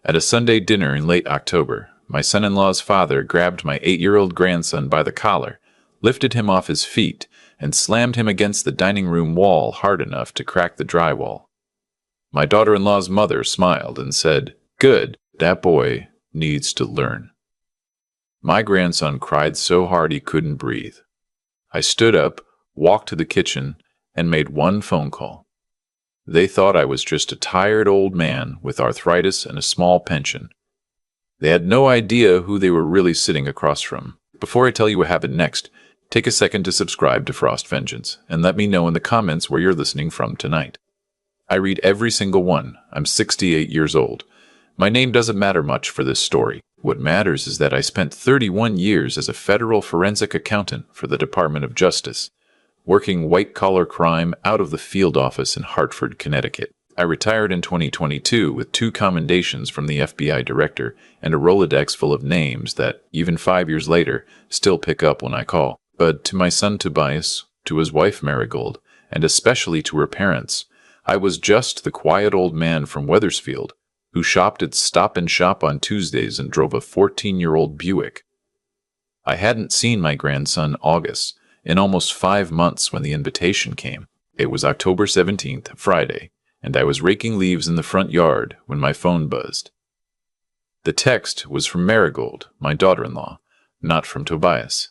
At a Sunday dinner in late October, my son-in-law's father grabbed my 8-year-old grandson by the collar, lifted him off his feet, and slammed him against the dining room wall hard enough to crack the drywall. My daughter-in-law's mother smiled and said, "Good, that boy needs to learn." My grandson cried so hard he couldn't breathe. I stood up, walked to the kitchen, and made one phone call. They thought I was just a tired old man with arthritis and a small pension. They had no idea who they were really sitting across from. Before I tell you what happened next, take a second to subscribe to Frost Vengeance, and let me know in the comments where you're listening from tonight. I read every single one. I'm 68 years old. My name doesn't matter much for this story. What matters is that I spent 31 years as a federal forensic accountant for the Department of Justice, working white-collar crime out of the field office in Hartford, Connecticut. I retired in 2022 with 2 commendations from the FBI director and a Rolodex full of names that, even 5 years later, still pick up when I call. But to my son Tobias, to his wife Marigold, and especially to her parents, I was just the quiet old man from Wethersfield who shopped at Stop and Shop on Tuesdays and drove a 14-year-old Buick. I hadn't seen my grandson August in almost 5 months when the invitation came. It was October 17th, Friday, and I was raking leaves in the front yard when my phone buzzed. The text was from Marigold, my daughter-in-law, not from Tobias.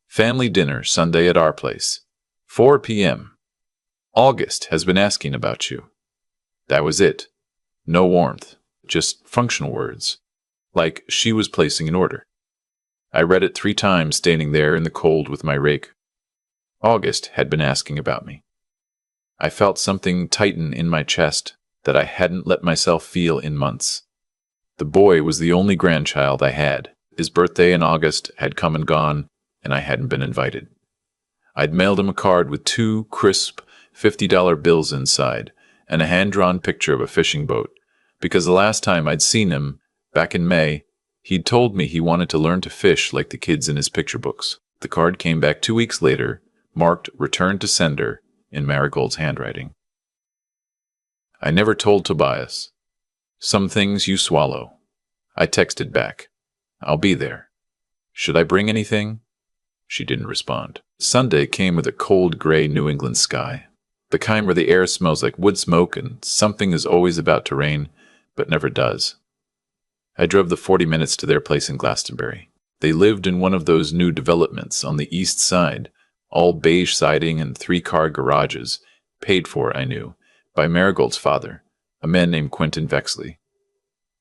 "Family dinner Sunday at our place. 4 p.m. August has been asking about you." That was it. No warmth, just functional words, like she was placing an order. I read it 3 times standing there in the cold with my rake. August had been asking about me. I felt something tighten in my chest that I hadn't let myself feel in months. The boy was the only grandchild I had. His birthday in August had come and gone, and I hadn't been invited. I'd mailed him a card with 2 crisp $50 bills inside, and a hand-drawn picture of a fishing boat, because the last time I'd seen him, back in May, he'd told me he wanted to learn to fish like the kids in his picture books. The card came back 2 weeks later, marked "Return to Sender" in Marigold's handwriting. I never told Tobias. "Some things you swallow." I texted back, "I'll be there. Should I bring anything?" She didn't respond. Sunday came with a cold gray New England sky. The kind where the air smells like wood smoke and something is always about to rain, but never does. I drove the 40 minutes to their place in Glastonbury. They lived in one of those new developments on the east side, all beige siding and 3-car garages, paid for, I knew, by Marigold's father, a man named Quentin Vexley.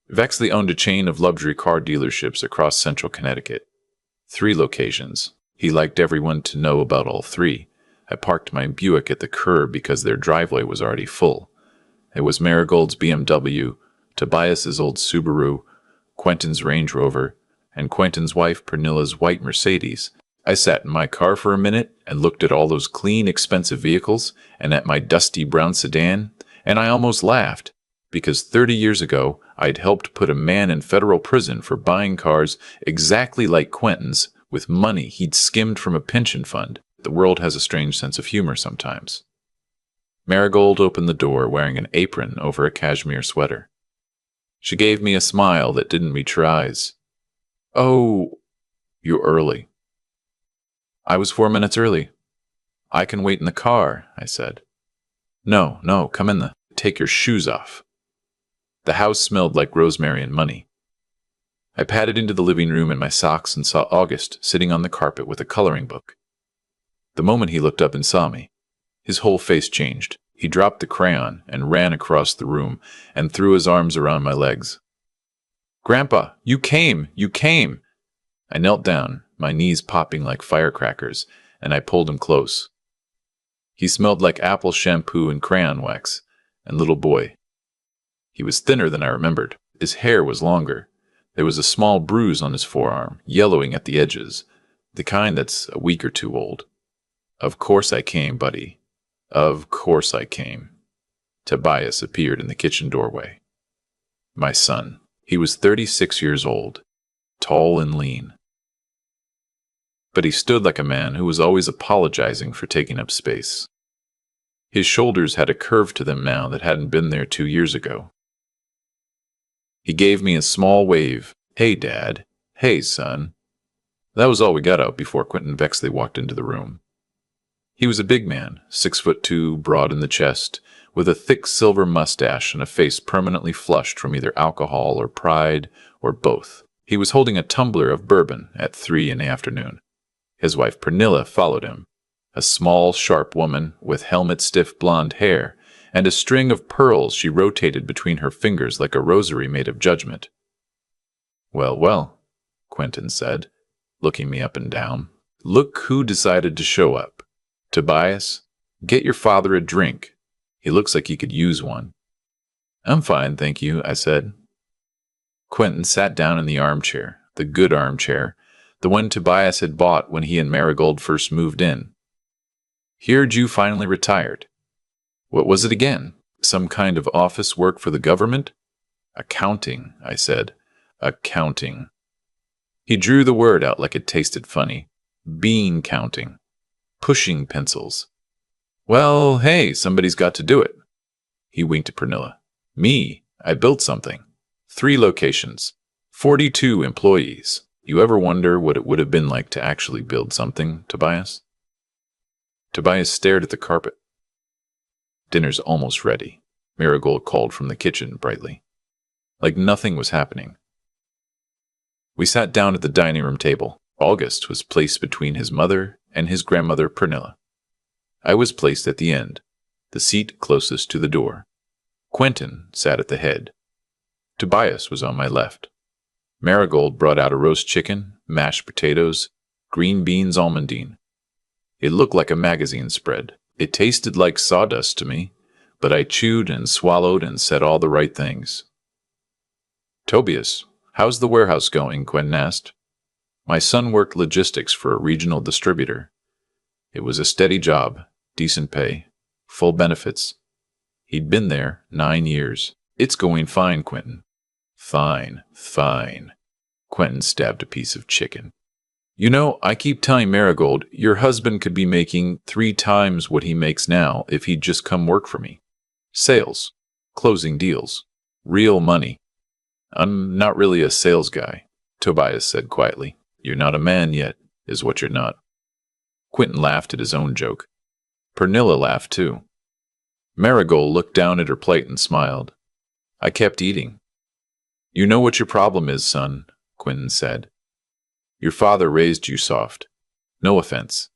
Vexley owned a chain of luxury car dealerships across central Connecticut. 3 locations. He liked everyone to know about all 3. I parked my Buick at the curb because their driveway was already full. It was Marigold's BMW, Tobias's old Subaru, Quentin's Range Rover, and Quentin's wife Pernilla's white Mercedes. I sat in my car for a minute and looked at all those clean, expensive vehicles and at my dusty brown sedan, and I almost laughed, because 30 years ago I'd helped put a man in federal prison for buying cars exactly like Quentin's with money he'd skimmed from a pension fund. The world has a strange sense of humor sometimes. Marigold opened the door wearing an apron over a cashmere sweater. She gave me a smile that didn't meet her eyes. "Oh, you're early." "I was 4 minutes early." "I can wait in the car," I said. No, come in. Take your shoes off." The house smelled like rosemary and money. I padded into the living room in my socks and saw August sitting on the carpet with a coloring book. The moment he looked up and saw me, his whole face changed. He dropped the crayon and ran across the room and threw his arms around my legs. "Grandpa, you came! You came!" I knelt down, my knees popping like firecrackers, and I pulled him close. He smelled like apple shampoo and crayon wax, and little boy. He was thinner than I remembered. His hair was longer. There was a small bruise on his forearm, yellowing at the edges, the kind that's a week or 2 old. "Of course I came, buddy. Of course I came." Tobias appeared in the kitchen doorway. My son. He was 36 years old, tall and lean. But he stood like a man who was always apologizing for taking up space. His shoulders had a curve to them now that hadn't been there 2 years ago. He gave me a small wave. Hey, Dad. Hey, son. That was all we got out before Quentin Bexley walked into the room. He was a big man, 6'2", broad in the chest, with a thick silver mustache and a face permanently flushed from either alcohol or pride or both. He was holding a tumbler of bourbon at 3 in the afternoon. His wife Pernilla followed him, a small, sharp woman with helmet-stiff blonde hair and a string of pearls she rotated between her fingers like a rosary made of judgment. "Well, well," Quentin said, looking me up and down. "Look who decided to show up. Tobias, get your father a drink. He looks like he could use one." "I'm fine, thank you," I said. Quentin sat down in the armchair, the good armchair, the one Tobias had bought when he and Marigold first moved in. "Heard you finally retired. What was it again? Some kind of office work for the government?" "Accounting," I said. "Accounting." He drew the word out like it tasted funny. "Bean counting. Pushing pencils." "Well, hey, somebody's got to do it." He winked at Pernilla. "Me, I built something. 3 locations. 42 employees. You ever wonder what it would have been like to actually build something, Tobias?" Tobias stared at the carpet. "Dinner's almost ready," Marigold called from the kitchen brightly. Like nothing was happening. We sat down at the dining room table. August was placed between his mother and his grandmother Pernilla. I was placed at the end, the seat closest to the door. Quentin sat at the head. Tobias was on my left. Marigold brought out a roast chicken, mashed potatoes, green beans almondine. It looked like a magazine spread. It tasted like sawdust to me, but I chewed and swallowed and said all the right things. "Tobias, how's the warehouse going?" Quentin asked. My son worked logistics for a regional distributor. It was a steady job, decent pay, full benefits. He'd been there 9 years. "It's going fine, Quentin." "Fine, fine." Quentin stabbed a piece of chicken. "You know, I keep telling Marigold, your husband could be making 3 times what he makes now if he'd just come work for me. Sales, closing deals, real money." "I'm not really a sales guy," Tobias said quietly. "You're not a man yet, is what you're not." Quentin laughed at his own joke. Pernilla laughed too. Marigold looked down at her plate and smiled. I kept eating. "You know what your problem is, son," Quentin said. "Your father raised you soft. No offense.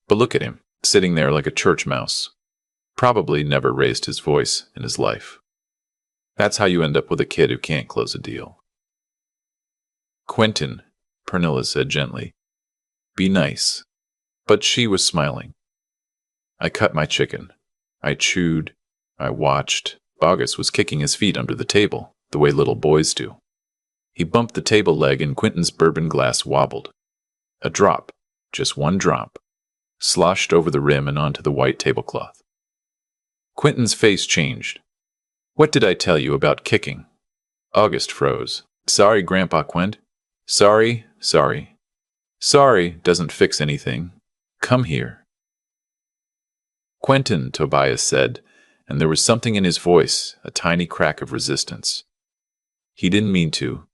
But look at him, sitting there like a church mouse. Probably never raised his voice in his life. That's how you end up with a kid who can't close a deal." "Quentin," Pernilla said gently, "be nice." But she was smiling. I cut my chicken. I chewed. I watched. August was kicking his feet under the table, the way little boys do. He bumped the table leg and Quentin's bourbon glass wobbled. A drop, just one drop, sloshed over the rim and onto the white tablecloth. Quentin's face changed. "What did I tell you about kicking?" August froze. "Sorry, Grandpa Quent. Sorry, sorry. Sorry doesn't fix anything. Come here." "Quentin," Tobias said, and there was something in his voice, a tiny crack of resistance. "He didn't mean to.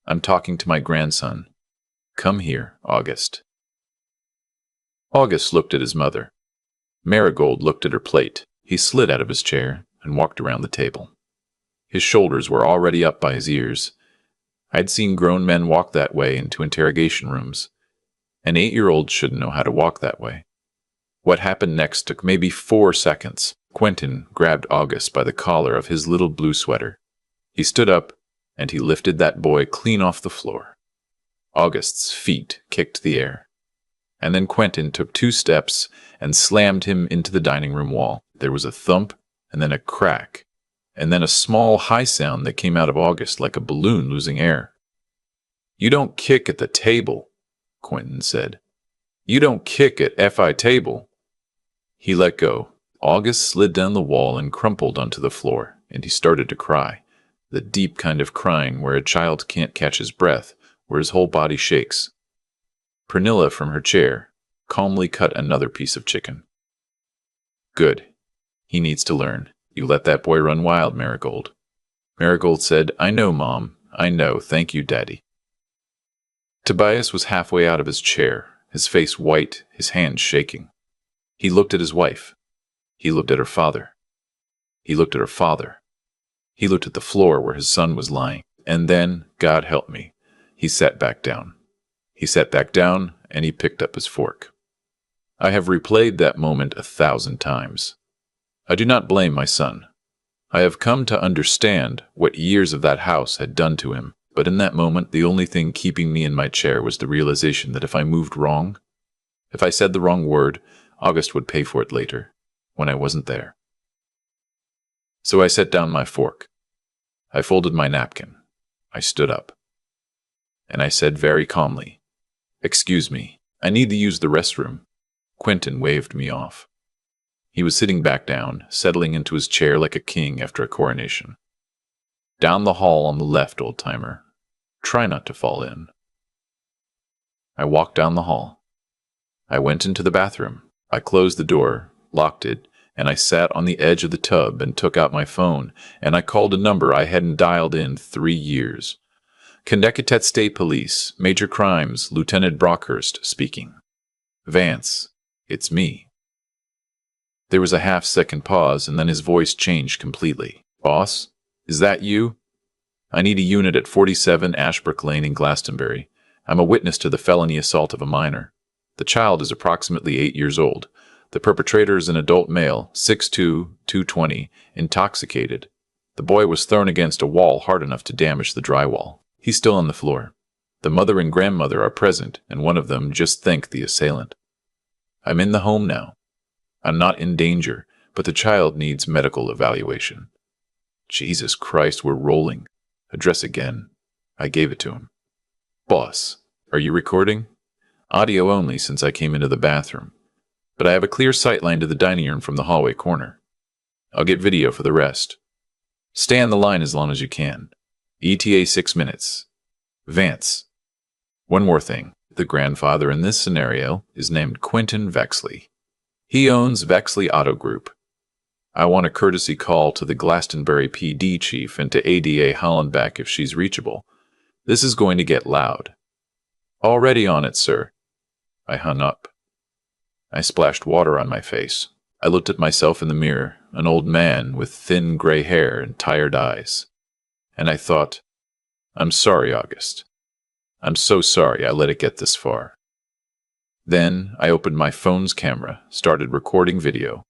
I'm talking to my grandson. Come here, August." August looked at his mother. Marigold looked at her plate. He slid out of his chair and walked around the table. His shoulders were already up by his ears. I'd seen grown men walk that way into interrogation rooms. An 8-year-old shouldn't know how to walk that way. What happened next took maybe 4 seconds. Quentin grabbed August by the collar of his little blue sweater. He stood up, and he lifted that boy clean off the floor. August's feet kicked the air. And then Quentin took 2 steps and slammed him into the dining room wall. There was a thump, and then a crack, and then a small high sound that came out of August like a balloon losing air. "You don't kick at the table," Quentin said. "You don't kick at FI table." He let go. August slid down the wall and crumpled onto the floor, and he started to cry, the deep kind of crying where a child can't catch his breath, where his whole body shakes. Pernilla, from her chair, calmly cut another piece of chicken. "Good. He needs to learn. You let that boy run wild, Marigold." Marigold said, "I know, Mom. I know. Thank you, Daddy." Tobias was halfway out of his chair, his face white, his hands shaking. He looked at his wife. He looked at her father. He looked at her father. He looked at the floor where his son was lying. And then, God help me, he sat back down. He sat back down, and he picked up his fork. I have replayed that moment 1,000 times. I do not blame my son. I have come to understand what years of that house had done to him, but in that moment, the only thing keeping me in my chair was the realization that if I moved wrong, if I said the wrong word, August would pay for it later, when I wasn't there. So I set down my fork. I folded my napkin. I stood up. And I said very calmly, "Excuse me, I need to use the restroom." Quentin waved me off. He was sitting back down, settling into his chair like a king after a coronation. "Down the hall on the left, old-timer. Try not to fall in." I walked down the hall. I went into the bathroom. I closed the door, locked it, and I sat on the edge of the tub and took out my phone, and I called a number I hadn't dialed in 3 years. Connecticut State Police, Major Crimes, Lieutenant Brockhurst speaking. "Vance, it's me." There was a half-second pause, and then his voice changed completely. "Boss, is that you? I need a unit at 47 Ashbrook Lane in Glastonbury. I'm a witness to the felony assault of a minor. The child is approximately 8 years old. The perpetrator is an adult male, 6'2", 220, intoxicated. The boy was thrown against a wall hard enough to damage the drywall. He's still on the floor. The mother and grandmother are present, and one of them just thanked the assailant. I'm in the home now. I'm not in danger, but the child needs medical evaluation." Jesus Christ, we're rolling. Address again. I gave it to him. "Boss, are you recording?" "Audio only since I came into the bathroom. But I have a clear sight line to the dining room from the hallway corner. I'll get video for the rest. Stay on the line as long as you can. ETA 6 minutes. Vance. One more thing. The grandfather in this scenario is named Quentin Vexley. He owns Vexley Auto Group. I want a courtesy call to the Glastonbury PD chief and to ADA Hollenbeck if she's reachable. This is going to get loud." "Already on it, sir." I hung up. I splashed water on my face. I looked at myself in the mirror, an old man with thin gray hair and tired eyes. And I thought, I'm sorry, August. I'm so sorry I let it get this far. Then I opened my phone's camera, started recording video,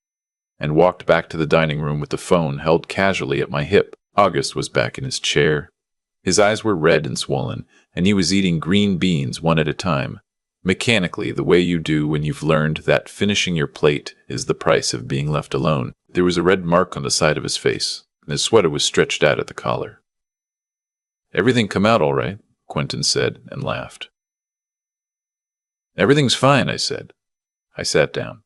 and walked back to the dining room with the phone held casually at my hip. August was back in his chair. His eyes were red and swollen, and he was eating green beans one at a time, mechanically the way you do when you've learned that finishing your plate is the price of being left alone. There was a red mark on the side of his face, and his sweater was stretched out at the collar. "Everything come out all right," Quentin said, and laughed. "Everything's fine," I said. I sat down.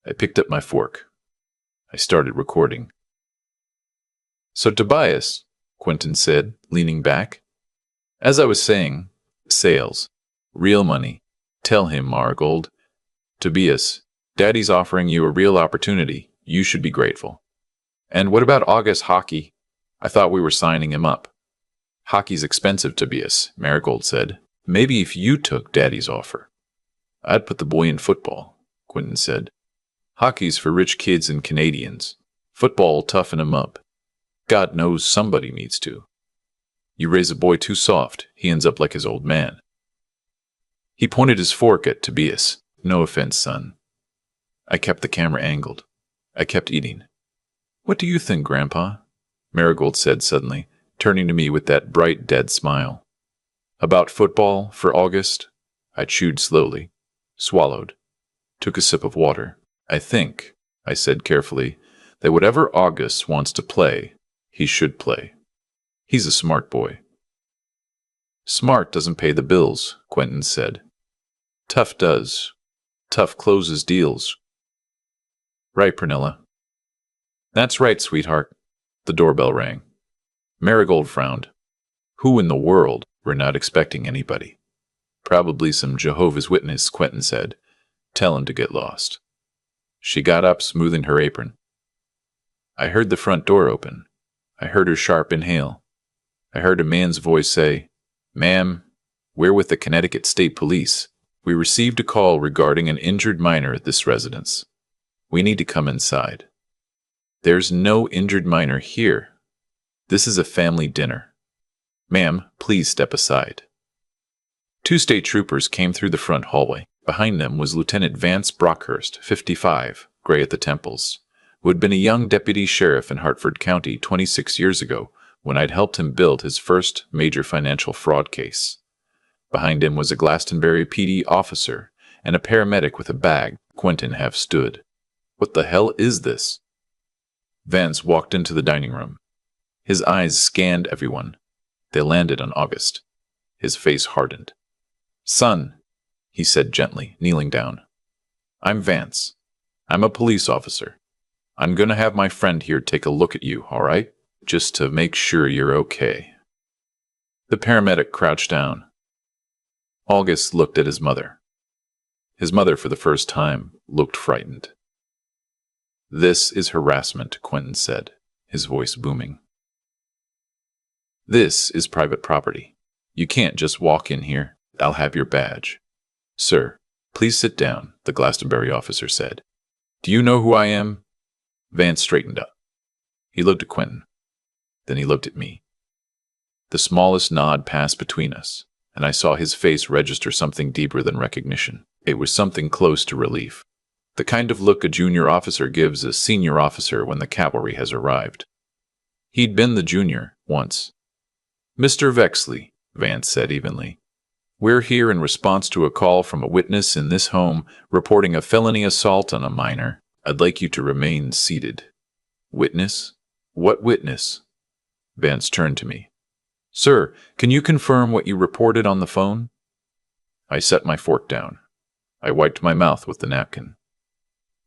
I picked up my fork. I started recording. "So Tobias," Quentin said, leaning back. "As I was saying, sales. Real money. Tell him, Marigold. Tobias, Daddy's offering you a real opportunity. You should be grateful. And what about August hockey? I thought we were signing him up." "Hockey's expensive, Tobias," Marigold said. "Maybe if you took Daddy's offer." "I'd put the boy in football," Quentin said. "Hockey's for rich kids and Canadians. Football'll toughen him up. God knows somebody needs to. You raise a boy too soft, he ends up like his old man." He pointed his fork at Tobias. "No offense, son." I kept the camera angled. I kept eating. "What do you think, Grandpa?" Marigold said suddenly, turning to me with that bright, dead smile. "About football for August?" I chewed slowly, swallowed, took a sip of water. "I think," I said carefully, "that whatever August wants to play, he should play. He's a smart boy." "Smart doesn't pay the bills," Quentin said. "Tough does. Tough closes deals." "Right, Pernilla." "That's right, sweetheart." The doorbell rang. Marigold frowned. Who in the world? We're not expecting anybody. "Probably some Jehovah's Witness," Quentin said. "Tell him to get lost." She got up, smoothing her apron. I heard the front door open. I heard her sharp inhale. I heard a man's voice say, "Ma'am, we're with the Connecticut State Police. We received a call regarding an injured minor at this residence. We need to come inside." "There's no injured minor here. This is a family dinner. Ma'am, please step aside." Two state troopers came through the front hallway. Behind them was Lieutenant Vance Brockhurst, 55, gray at the temples, who had been a young deputy sheriff in Hartford County 26 years ago when I'd helped him build his first major financial fraud case. Behind him was a Glastonbury PD officer and a paramedic with a bag. Quentin half stood. "What the hell is this?" Vance walked into the dining room. His eyes scanned everyone. They landed on August. His face hardened. "Son," he said gently, kneeling down. "I'm Vance. I'm a police officer. I'm going to have my friend here take a look at you, all right? Just to make sure you're okay." The paramedic crouched down. August looked at his mother. His mother, for the first time, looked frightened. "This is harassment," Quentin said, his voice booming. "This is private property. You can't just walk in here. I'll have your badge." "Sir, please sit down," the Glastonbury officer said. "Do you know who I am?" Vance straightened up. He looked at Quentin. Then he looked at me. The smallest nod passed between us, and I saw his face register something deeper than recognition. It was something close to relief. The kind of look a junior officer gives a senior officer when the cavalry has arrived. He'd been the junior once. "Mr. Vexley," Vance said evenly, "we're here in response to a call from a witness in this home reporting a felony assault on a minor. I'd like you to remain seated." "Witness? What witness?" Vance turned to me. "Sir, can you confirm what you reported on the phone?" I set my fork down. I wiped my mouth with the napkin.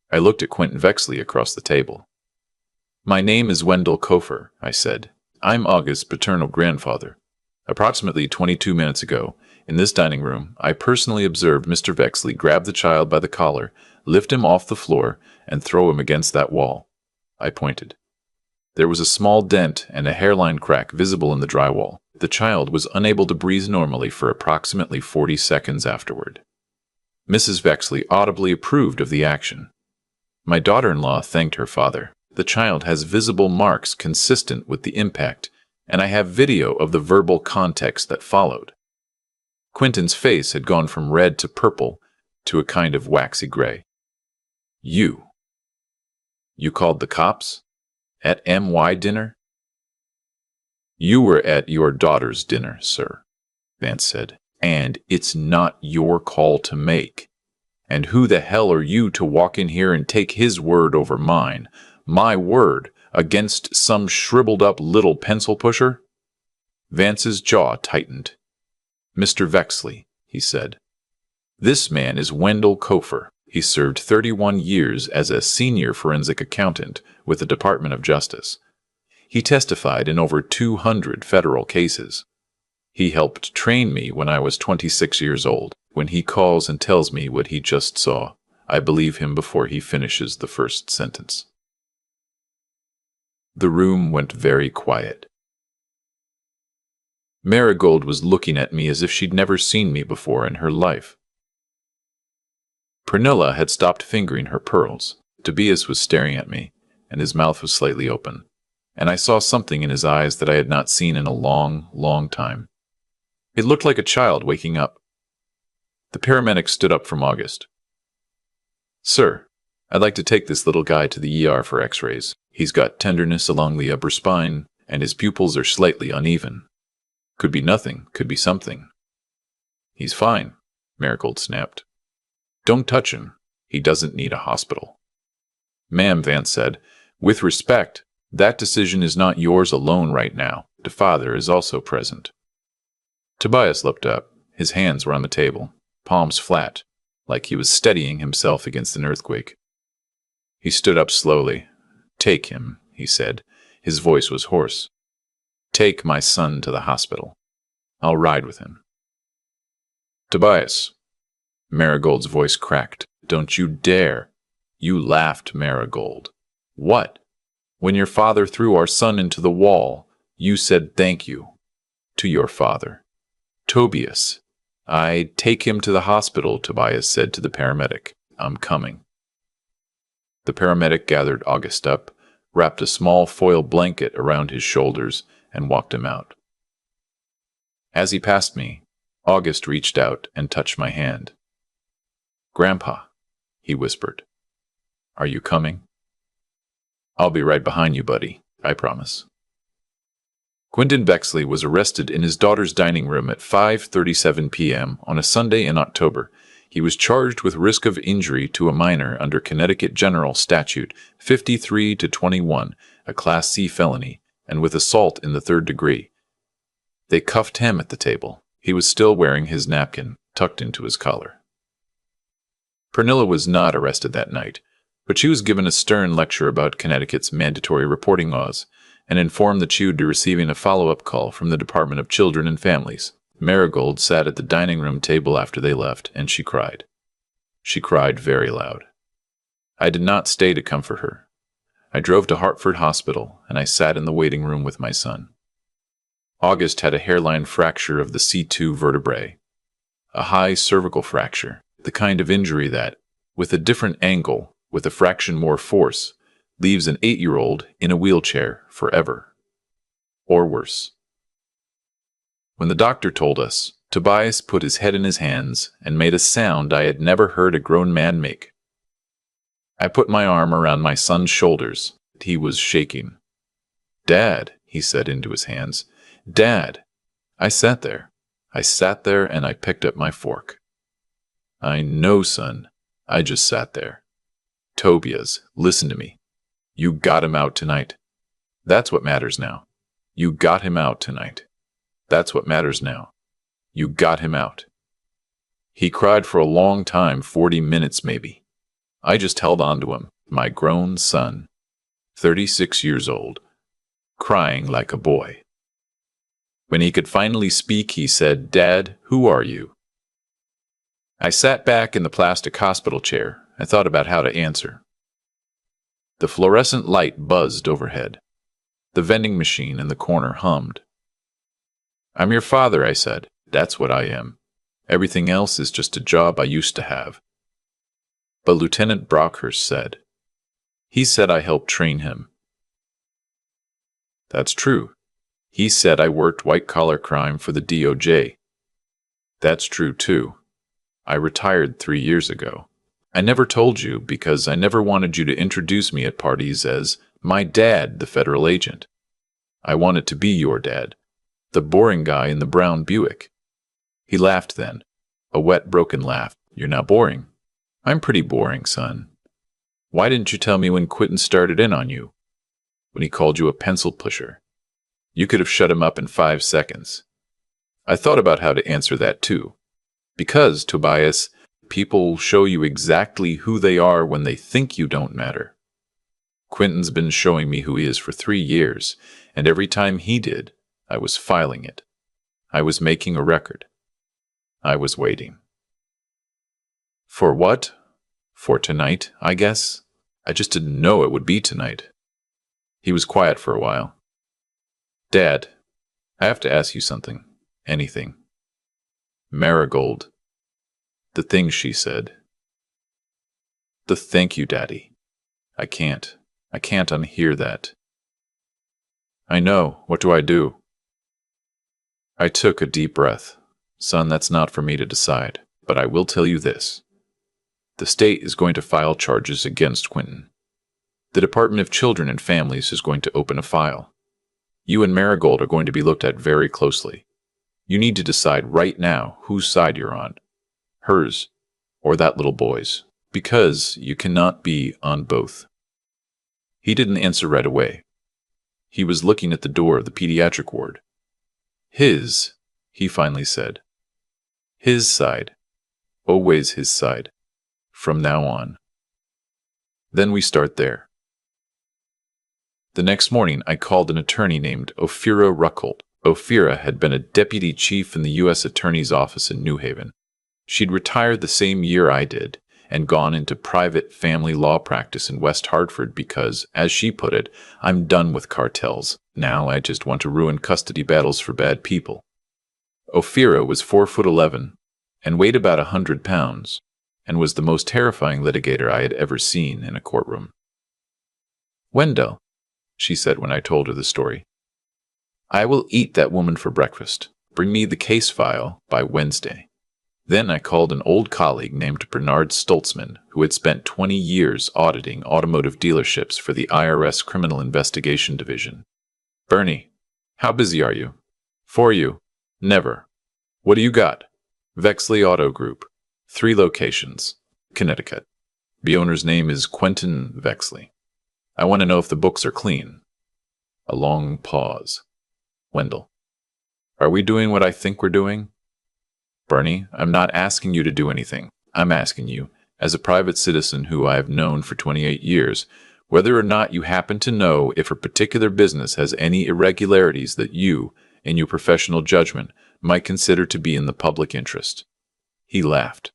I looked at Quentin Vexley across the table. "My name is Wendell Kofer," I said. "I'm August's paternal grandfather. Approximately 22 minutes ago, in this dining room, I personally observed Mr. Vexley grab the child by the collar, lift him off the floor, and throw him against that wall." I pointed. There was a small dent and a hairline crack visible in the drywall. The child was unable to breathe normally for approximately 40 seconds afterward. Mrs. Vexley audibly approved of the action. My daughter-in-law thanked her father. The child has visible marks consistent with the impact, and I have video of the verbal context that followed. Quentin's face had gone from red to purple to a kind of waxy gray. You called the cops? At MY dinner?" "You were at your daughter's dinner, sir," Vance said, "and it's not your call to make. And who the hell are you to walk in here and take his word over mine, my word, against some shriveled-up little pencil pusher?" Vance's jaw tightened. "Mr. Vexley," he said, "this man is Wendell Kofer. He served 31 years as a senior forensic accountant with the Department of Justice. He testified in over 200 federal cases. He helped train me when I was 26 years old. When he calls and tells me what he just saw, I believe him before he finishes the first sentence." The room went very quiet. Marigold was looking at me as if she'd never seen me before in her life. Pernilla had stopped fingering her pearls. Tobias was staring at me, and his mouth was slightly open, and I saw something in his eyes that I had not seen in a long, long time. It looked like a child waking up. The paramedic stood up from August. "Sir, I'd like to take this little guy to the ER for x-rays. He's got tenderness along the upper spine, and his pupils are slightly uneven. Could be nothing, could be something." "He's fine," Marigold snapped. "Don't touch him. He doesn't need a hospital." "Ma'am," Vance said, "with respect, that decision is not yours alone right now. The father is also present." Tobias looked up. His hands were on the table, palms flat, like he was steadying himself against an earthquake. He stood up slowly. "Take him," he said. His voice was hoarse. "Take my son to the hospital. I'll ride with him." "Tobias." Marigold's voice cracked. "Don't you dare." "You laughed, Marigold." "What?" When your father threw our son into the wall, you said thank you to your father. Tobias. I'd take him to the hospital, Tobias said to the paramedic. I'm coming. The paramedic gathered August up, wrapped a small foil blanket around his shoulders, and walked him out. As he passed me, August reached out and touched my hand. Grandpa, he whispered. Are you coming? I'll be right behind you, buddy, I promise. Quentin Bexley was arrested in his daughter's dining room at 5:37 p.m. on a Sunday in October. He was charged with risk of injury to a minor under Connecticut General Statute 53-21, a Class C felony, and with assault in the third degree. They cuffed him at the table. He was still wearing his napkin, tucked into his collar. Pernilla was not arrested that night, but she was given a stern lecture about Connecticut's mandatory reporting laws and informed that she would be receiving a follow-up call from the Department of Children and Families. Marigold sat at the dining room table after they left, and she cried. She cried very loud. I did not stay to comfort her. I drove to Hartford Hospital, and I sat in the waiting room with my son. August had a hairline fracture of the C2 vertebrae, a high cervical fracture, the kind of injury that, with a different angle, with a fraction more force, leaves an 8-year-old in a wheelchair forever. Or worse. When the doctor told us, Tobias put his head in his hands and made a sound I had never heard a grown man make. I put my arm around my son's shoulders. He was shaking. Dad, he said into his hands. Dad. I sat there and I picked up my fork. I know, son. I just sat there. Tobias, listen to me. You got him out tonight. That's what matters now. You got him out tonight. That's what matters now. You got him out. He cried for a long time, 40 minutes maybe. I just held on to him, my grown son, 36 years old, crying like a boy. When he could finally speak, he said, Dad, who are you? I sat back in the plastic hospital chair. I thought about how to answer. The fluorescent light buzzed overhead. The vending machine in the corner hummed. I'm your father, I said. That's what I am. Everything else is just a job I used to have. But Lieutenant Brockhurst said. He said I helped train him. That's true. He said I worked white-collar crime for the DOJ. That's true, too. I retired 3 years ago. I never told you because I never wanted you to introduce me at parties as my dad, the federal agent. I wanted to be your dad, the boring guy in the brown Buick. He laughed then, a wet, broken laugh. You're not boring. I'm pretty boring, son. Why didn't you tell me when Quentin started in on you? When he called you a pencil pusher? You could have shut him up in 5 seconds. I thought about how to answer that too. Because, Tobias, people show you exactly who they are when they think you don't matter. Quentin's been showing me who he is for 3 years, and every time he did, I was filing it. I was making a record. I was waiting. For what? For tonight, I guess. I just didn't know it would be tonight. He was quiet for a while. Dad, I have to ask you something. Anything. Marigold. The thing she said. The thank you, Daddy. I can't unhear that. I know. What do I do? I took a deep breath. Son, that's not for me to decide, but I will tell you this. The state is going to file charges against Quentin. The Department of Children and Families is going to open a file. You and Marigold are going to be looked at very closely. You need to decide right now whose side you're on. Hers, or that little boy's, because you cannot be on both. He didn't answer right away. He was looking at the door of the pediatric ward. His, he finally said. His side. Always his side. From now on. Then we start there. The next morning, I called an attorney named Ophira Ruckholt. Ophira had been a deputy chief in the U.S. Attorney's Office in New Haven. She'd retired the same year I did, and gone into private family law practice in West Hartford because, as she put it, I'm done with cartels. Now I just want to ruin custody battles for bad people. Ophira was 4'11" and weighed about 100 pounds, and was the most terrifying litigator I had ever seen in a courtroom. "Wendell," she said when I told her the story, "I will eat that woman for breakfast. Bring me the case file by Wednesday." Then I called an old colleague named Bernard Stoltzman, who had spent 20 years auditing automotive dealerships for the IRS Criminal Investigation Division. "Bernie, how busy are you?" "For you. Never." "What do you got?" "Vexley Auto Group. 3 locations. Connecticut. The owner's name is Quentin Vexley. I want to know if the books are clean." A long pause. Wendell: "Are we doing what I think we're doing?" "Bernie, I'm not asking you to do anything. I'm asking you, as a private citizen who I have known for 28 years, whether or not you happen to know if a particular business has any irregularities that you, in your professional judgment, might consider to be in the public interest." He laughed.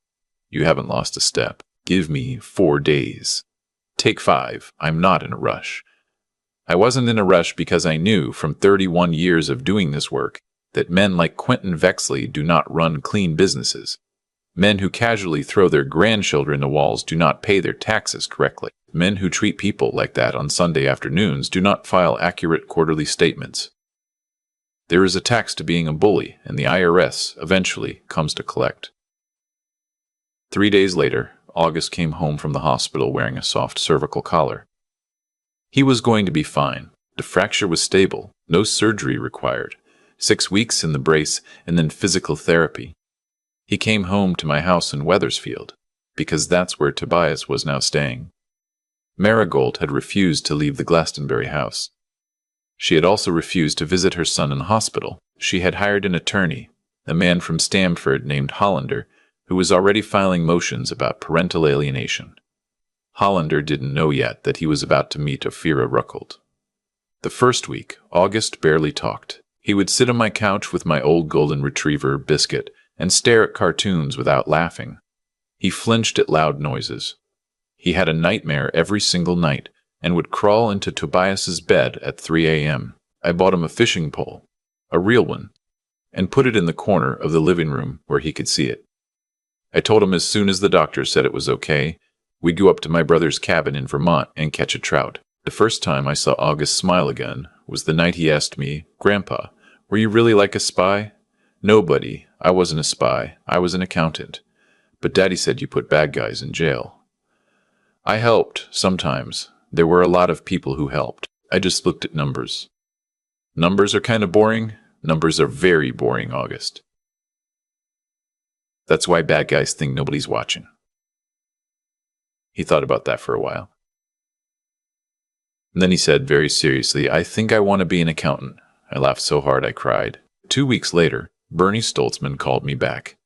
"You haven't lost a step. Give me 4 days. Take 5. I'm not in a rush." I wasn't in a rush because I knew, from 31 years of doing this work, that men like Quentin Vexley do not run clean businesses. Men who casually throw their grandchildren to walls do not pay their taxes correctly. Men who treat people like that on Sunday afternoons do not file accurate quarterly statements. There is a tax to being a bully, and the IRS eventually comes to collect. 3 days later, August came home from the hospital wearing a soft cervical collar. He was going to be fine. The fracture was stable, no surgery required. 6 weeks in the brace, and then physical therapy. He came home to my house in Wethersfield, because that's where Tobias was now staying. Marigold had refused to leave the Glastonbury house. She had also refused to visit her son in hospital. She had hired an attorney, a man from Stamford named Hollander, who was already filing motions about parental alienation. Hollander didn't know yet that he was about to meet Ophira Ruckold. The first week, August barely talked. He would sit on my couch with my old golden retriever, Biscuit, and stare at cartoons without laughing. He flinched at loud noises. He had a nightmare every single night, and would crawl into Tobias's bed at 3 a.m. I bought him a fishing pole, a real one, and put it in the corner of the living room where he could see it. I told him as soon as the doctor said it was okay, we'd go up to my brother's cabin in Vermont and catch a trout. The first time I saw August smile again was the night he asked me, "Grandpa, were you really like a spy?" "No, buddy, I wasn't a spy. I was an accountant. But Daddy said you put bad guys in jail." I helped, sometimes. There were a lot of people who helped. I just looked at numbers. Numbers are kind of boring. Numbers are very boring, August. That's why bad guys think nobody's watching. He thought about that for a while. And then he said very seriously, "I think I want to be an accountant." I laughed so hard I cried. 2 weeks later, Bernie Stoltzman called me back.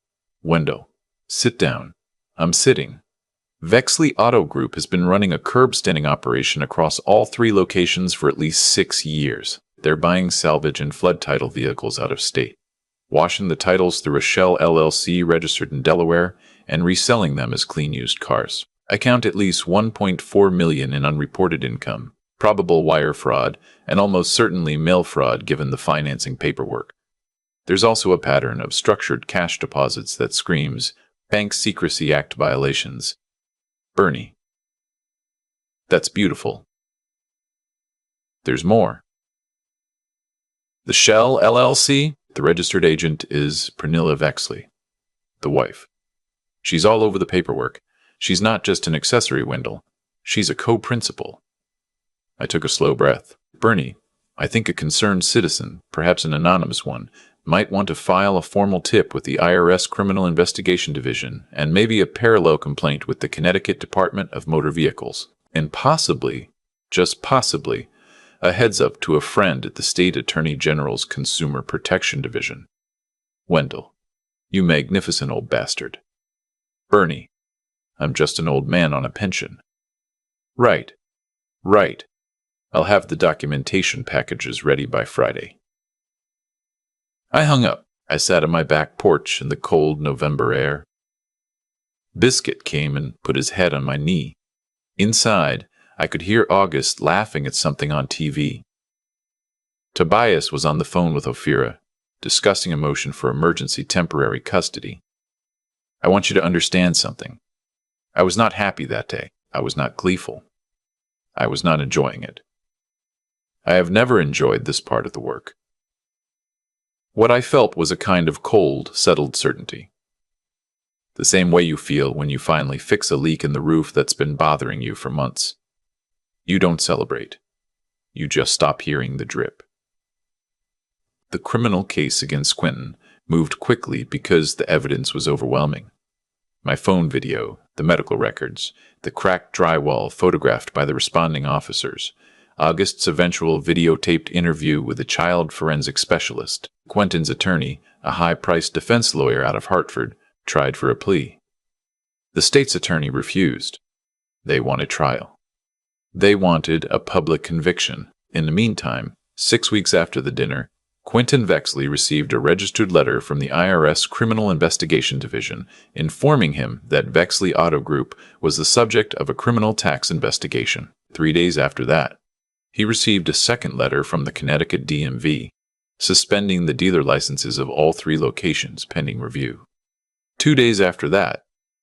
"Wendell, sit down." I'm sitting. Vexley Auto Group has been running a curb-standing operation across all 3 locations for at least 6 years. They're buying salvage and flood title vehicles out of state, washing the titles through a Shell LLC registered in Delaware, and reselling them as clean used cars. I count at least $1.4 million in unreported income, probable wire fraud, and almost certainly mail fraud given the financing paperwork. There's also a pattern of structured cash deposits that screams Bank Secrecy Act violations. Bernie. That's beautiful. There's more. The Shell LLC, the registered agent is Pernilla Vexley, the wife. She's all over the paperwork. She's not just an accessory, Wendell. She's a co-principal. I took a slow breath. Bernie, I think a concerned citizen, perhaps an anonymous one, might want to file a formal tip with the IRS Criminal Investigation Division and maybe a parallel complaint with the Connecticut Department of Motor Vehicles. And possibly, just possibly, a heads-up to a friend at the State Attorney General's Consumer Protection Division. Wendell, you magnificent old bastard. Bernie, I'm just an old man on a pension. Right. I'll have the documentation packages ready by Friday. I hung up. I sat on my back porch in the cold November air. Biscuit came and put his head on my knee. Inside, I could hear August laughing at something on TV. Tobias was on the phone with Ophira, discussing a motion for emergency temporary custody. I want you to understand something. I was not happy that day. I was not gleeful. I was not enjoying it. I have never enjoyed this part of the work. What I felt was a kind of cold, settled certainty. The same way you feel when you finally fix a leak in the roof that's been bothering you for months. You don't celebrate. You just stop hearing the drip. The criminal case against Quentin moved quickly because the evidence was overwhelming. My phone video, the medical records, the cracked drywall photographed by the responding officers, August's eventual videotaped interview with a child forensic specialist, Quentin's attorney, a high-priced defense lawyer out of Hartford, tried for a plea. The state's attorney refused. They wanted trial. They wanted a public conviction. In the meantime, 6 weeks after the dinner, Quentin Vexley received a registered letter from the IRS Criminal Investigation Division informing him that Vexley Auto Group was the subject of a criminal tax investigation. 3 days after that, he received a second letter from the Connecticut DMV, suspending the dealer licenses of all 3 locations pending review. 2 days after that,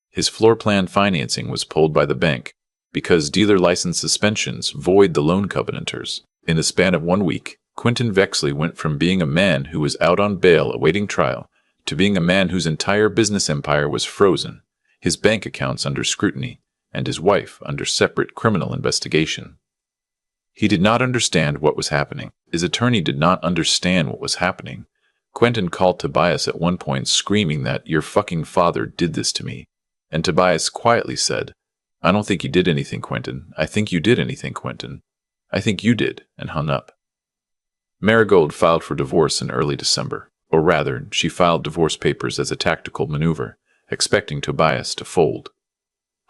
his floor plan financing was pulled by the bank because dealer license suspensions void the loan covenanters. In the span of 1 week, Quentin Vexley went from being a man who was out on bail awaiting trial to being a man whose entire business empire was frozen, his bank accounts under scrutiny, and his wife under separate criminal investigation. He did not understand what was happening. His attorney did not understand what was happening. Quentin called Tobias at one point screaming that, "Your fucking father did this to me." And Tobias quietly said, "I don't think he did anything, Quentin. I think you did anything, Quentin. I think you did," and hung up. Marigold filed for divorce in early December, or rather, she filed divorce papers as a tactical maneuver, expecting Tobias to fold.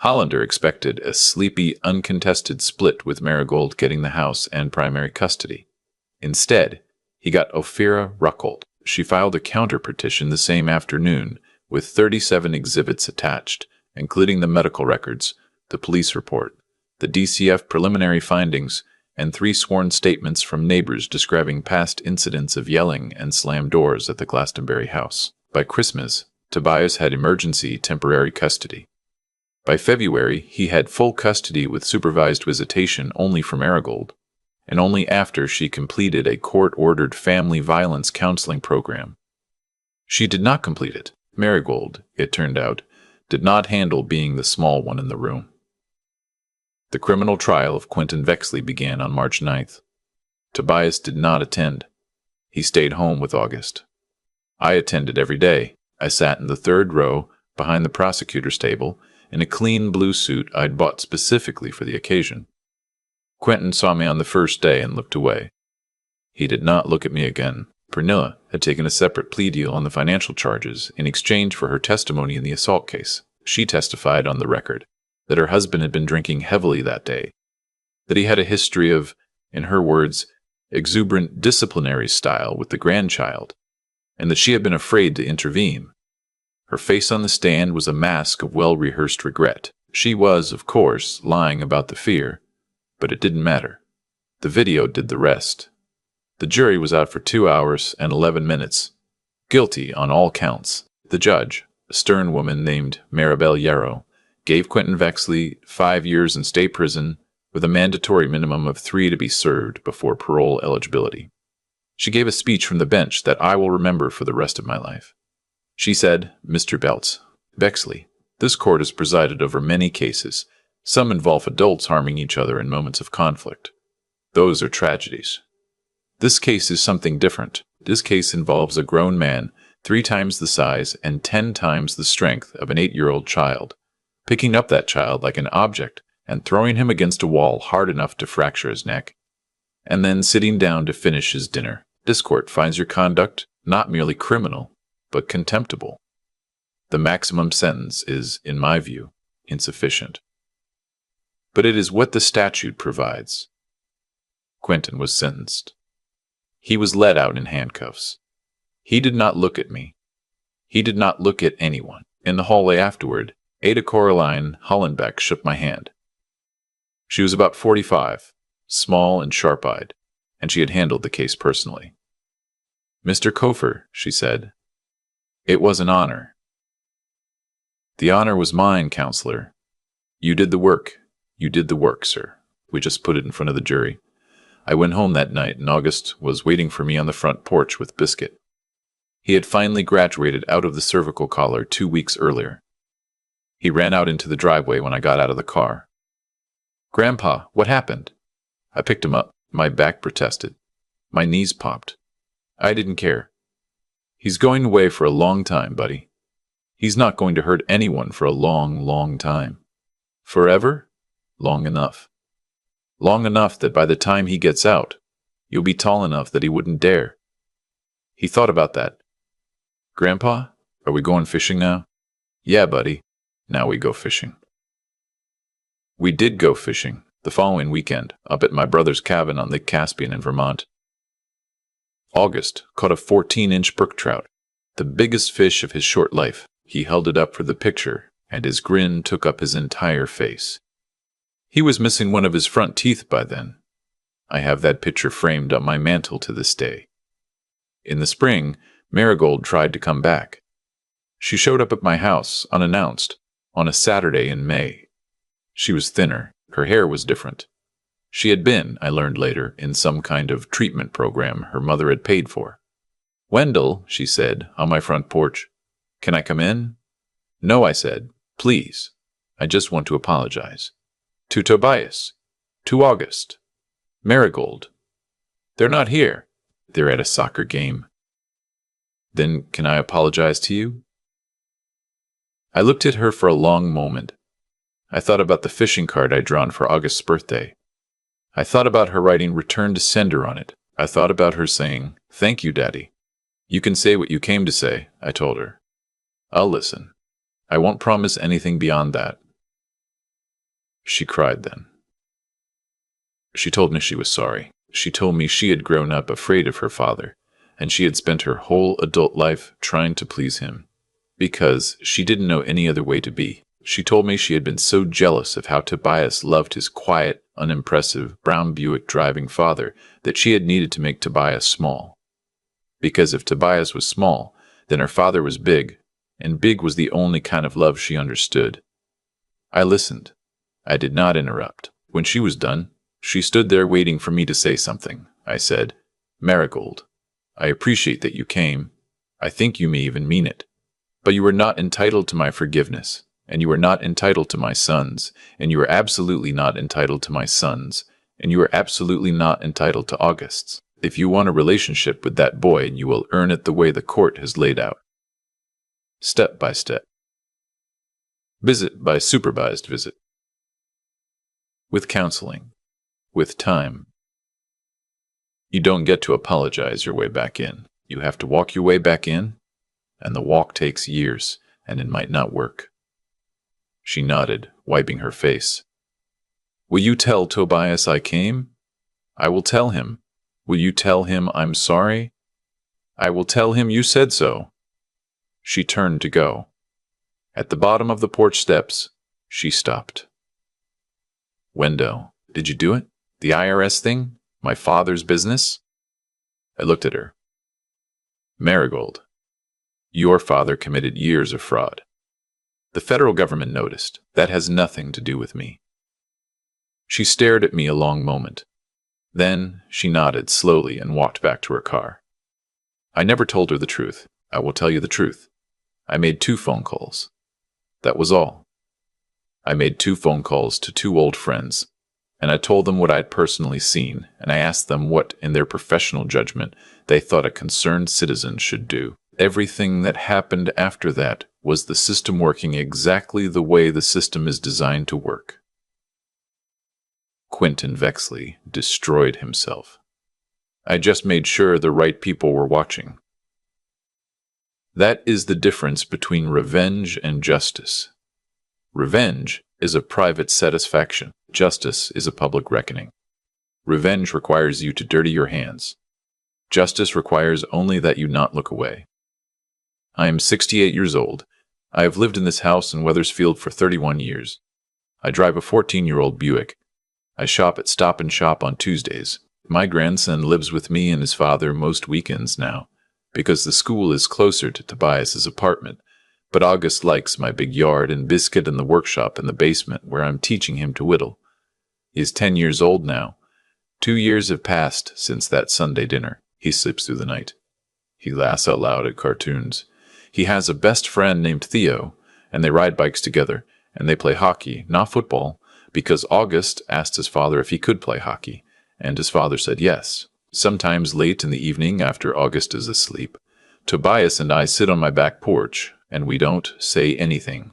Hollander expected a sleepy, uncontested split with Marigold getting the house and primary custody. Instead, he got Ophira Ruckold. She filed a counter-petition the same afternoon with 37 exhibits attached, including the medical records, the police report, the DCF preliminary findings, and 3 sworn statements from neighbors describing past incidents of yelling and slammed doors at the Glastonbury house. By Christmas, Tobias had emergency temporary custody. By February, he had full custody with supervised visitation only for Marigold, and only after she completed a court-ordered family violence counseling program. She did not complete it. Marigold, it turned out, did not handle being the small one in the room. The criminal trial of Quentin Vexley began on March 9th. Tobias did not attend. He stayed home with August. I attended every day. I sat in the 3rd row behind the prosecutor's table in a clean blue suit I'd bought specifically for the occasion. Quentin saw me on the first day and looked away. He did not look at me again. Pernilla had taken a separate plea deal on the financial charges in exchange for her testimony in the assault case. She testified on the record that her husband had been drinking heavily that day, that he had a history of, in her words, exuberant disciplinary style with the grandchild, and that she had been afraid to intervene. Her face on the stand was a mask of well-rehearsed regret. She was, of course, lying about the fear, but it didn't matter. The video did the rest. The jury was out for 2 hours and 11 minutes. Guilty on all counts. The judge, a stern woman named Maribel Yarrow, gave Quentin Vexley 5 years in state prison with a mandatory minimum of 3 to be served before parole eligibility. She gave a speech from the bench that I will remember for the rest of my life. She said, "Mr. Beltz, Vexley, this court has presided over many cases. Some involve adults harming each other in moments of conflict. Those are tragedies. This case is something different. This case involves a grown man, 3 times the size and 10 times the strength of an 8-year-old child, picking up that child like an object and throwing him against a wall hard enough to fracture his neck, and then sitting down to finish his dinner. This court finds your conduct not merely criminal, but contemptible. The maximum sentence is, in my view, insufficient. But it is what the statute provides." Quentin was sentenced. He was let out in handcuffs. He did not look at me. He did not look at anyone. In the hallway afterward, Ada Coraline Hollenbeck shook my hand. She was about 45, small and sharp-eyed, and she had handled the case personally. Mr. Kofer, she said, it was an honor. The honor was mine, Counselor. You did the work. You did the work, sir. We just put it in front of the jury. I went home that night, and August was waiting for me on the front porch with Biscuit. He had finally graduated out of the cervical collar 2 weeks earlier. He ran out into the driveway when I got out of the car. Grandpa, what happened? I picked him up. My back protested. My knees popped. I didn't care. He's going away for a long time, buddy. He's not going to hurt anyone for a long, long time. Forever? Long enough. Long enough that by the time he gets out, you'll be tall enough that he wouldn't dare. He thought about that. Grandpa, are we going fishing now? Yeah, buddy. Now we go fishing. We did go fishing the following weekend up at my brother's cabin on Lake Caspian in Vermont. August caught a 14-inch brook trout, the biggest fish of his short life. He held it up for the picture, and his grin took up his entire face. He was missing one of his front teeth by then. I have that picture framed on my mantel to this day. In the spring, Marigold tried to come back. She showed up at my house, unannounced, on a Saturday in May. She was thinner. Her hair was different. She had been, I learned later, in some kind of treatment program her mother had paid for. Wendell, she said, on my front porch, can I come in? No, I said, please. I just want to apologize. To Tobias. To August. Marigold. They're not here. They're at a soccer game. Then can I apologize to you? I looked at her for a long moment. I thought about the fishing card I'd drawn for August's birthday. I thought about her writing return to sender on it. I thought about her saying, thank you, Daddy. You can say what you came to say, I told her. I'll listen. I won't promise anything beyond that. She cried then. She told me she was sorry. She told me she had grown up afraid of her father, and she had spent her whole adult life trying to please him, because she didn't know any other way to be. She told me she had been so jealous of how Tobias loved his quiet, unimpressive, brown Buick driving father that she had needed to make Tobias small. Because if Tobias was small, then her father was big, and big was the only kind of love she understood. I listened. I did not interrupt. When she was done, she stood there waiting for me to say something. I said, Marigold, I appreciate that you came. I think you may even mean it. But you are not entitled to my forgiveness. And you are not entitled to my sons, and you are absolutely not entitled to my sons, and you are absolutely not entitled to August's. If you want a relationship with that boy, you will earn it the way the court has laid out. Step by step. Visit by supervised visit. With counseling. With time. You don't get to apologize your way back in. You have to walk your way back in, and the walk takes years, and it might not work. She nodded, wiping her face. Will you tell Tobias I came? I will tell him. Will you tell him I'm sorry? I will tell him you said so. She turned to go. At the bottom of the porch steps, she stopped. Wendell, did you do it? The IRS thing? My father's business? I looked at her. Marigold, your father committed years of fraud. The federal government noticed. That has nothing to do with me. She stared at me a long moment. Then she nodded slowly and walked back to her car. I never told her the truth. I will tell you the truth. I made 2 phone calls. That was all. I made 2 phone calls to 2 old friends, and I told them what I had personally seen, and I asked them what, in their professional judgment, they thought a concerned citizen should do. Everything that happened after that was the system working exactly the way the system is designed to work. Quentin Vexley destroyed himself. I just made sure the right people were watching. That is the difference between revenge and justice. Revenge is a private satisfaction. Justice is a public reckoning. Revenge requires you to dirty your hands. Justice requires only that you not look away. I am 68 years old, I have lived in this house in Wethersfield for 31 years. I drive a 14-year-old Buick. I shop at Stop and Shop on Tuesdays. My grandson lives with me and his father most weekends now, because the school is closer to Tobias's apartment. But August likes my big yard and Biscuit and the workshop in the basement where I'm teaching him to whittle. He is 10 years old now. 2 years have passed since that Sunday dinner. He sleeps through the night. He laughs out loud at cartoons. He has a best friend named Theo, and they ride bikes together, and they play hockey, not football, because August asked his father if he could play hockey, and his father said yes. Sometimes late in the evening after August is asleep, Tobias and I sit on my back porch, and we don't say anything.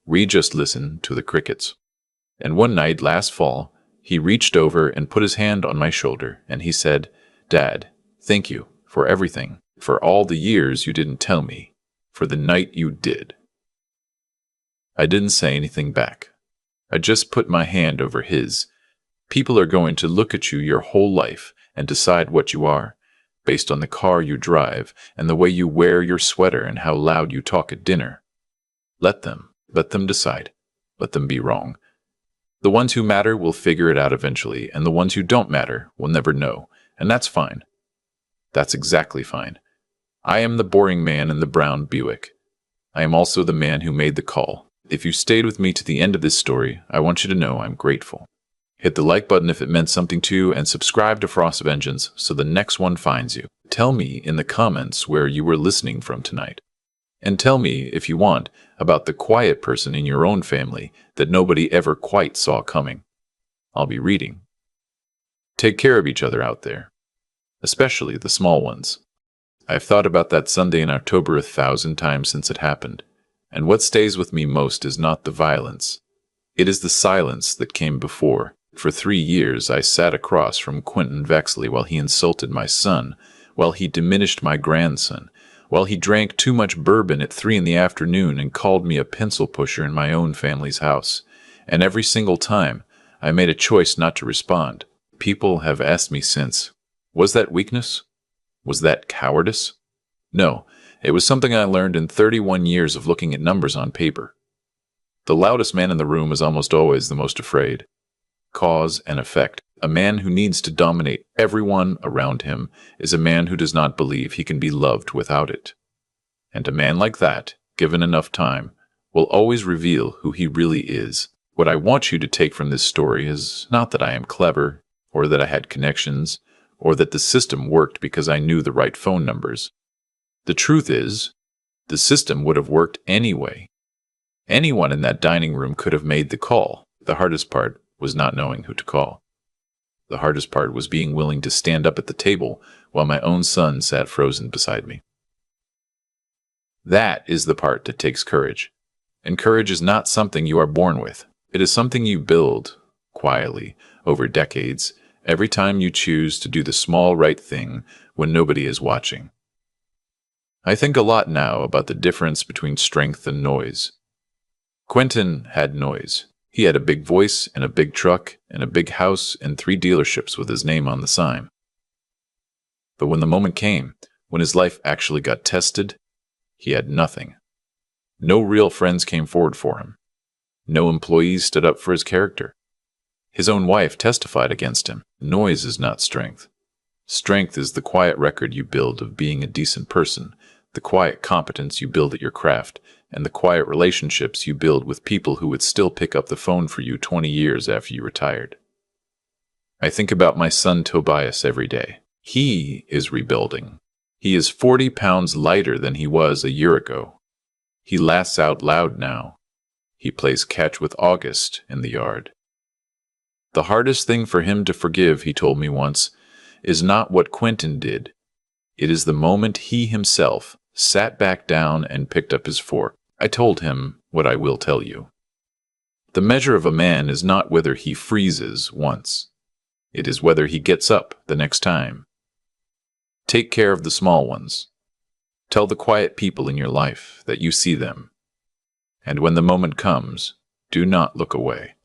We just listen to the crickets. And one night last fall, he reached over and put his hand on my shoulder, and he said, "Dad, thank you for everything, for all the years you didn't tell me, for the night you did." I didn't say anything back. I just put my hand over his. People are going to look at you your whole life and decide what you are, based on the car you drive and the way you wear your sweater and how loud you talk at dinner. Let them decide. Let them be wrong. The ones who matter will figure it out eventually, and the ones who don't matter will never know, and that's fine. That's exactly fine. I am the boring man in the brown Buick. I am also the man who made the call. If you stayed with me to the end of this story, I want you to know I'm grateful. Hit the like button if it meant something to you, and subscribe to Frost Vengeance so the next one finds you. Tell me in the comments where you were listening from tonight. And tell me, if you want, about the quiet person in your own family that nobody ever quite saw coming. I'll be reading. Take care of each other out there, especially the small ones. I've thought about that Sunday in October 1,000 times since it happened, and what stays with me most is not the violence. It is the silence that came before. For 3 years I sat across from Quentin Vexley while he insulted my son, while he diminished my grandson, while he drank too much bourbon at 3 PM and called me a pencil pusher in my own family's house. And every single time, I made a choice not to respond. People have asked me since, was that weakness? Was that cowardice? No, it was something I learned in 31 years of looking at numbers on paper. The loudest man in the room is almost always the most afraid. Cause and effect. A man who needs to dominate everyone around him is a man who does not believe he can be loved without it. And a man like that, given enough time, will always reveal who he really is. What I want you to take from this story is not that I am clever, or that I had connections, or that the system worked because I knew the right phone numbers. The truth is, the system would have worked anyway. Anyone in that dining room could have made the call. The hardest part was not knowing who to call. The hardest part was being willing to stand up at the table while my own son sat frozen beside me. That is the part that takes courage. And courage is not something you are born with. It is something you build, quietly, over decades, every time you choose to do the small right thing when nobody is watching. I think a lot now about the difference between strength and noise. Quentin had noise. He had a big voice and a big truck and a big house and 3 dealerships with his name on the sign. But when the moment came, when his life actually got tested, he had nothing. No real friends came forward for him. No employees stood up for his character. His own wife testified against him. Noise is not strength. Strength is the quiet record you build of being a decent person, the quiet competence you build at your craft, and the quiet relationships you build with people who would still pick up the phone for you 20 years after you retired. I think about my son Tobias every day. He is rebuilding. He is 40 pounds lighter than he was a year ago. He laughs out loud now. He plays catch with August in the yard. The hardest thing for him to forgive, he told me once, is not what Quentin did. It is the moment he himself sat back down and picked up his fork. I told him what I will tell you. The measure of a man is not whether he freezes once. It is whether he gets up the next time. Take care of the small ones. Tell the quiet people in your life that you see them. And when the moment comes, do not look away.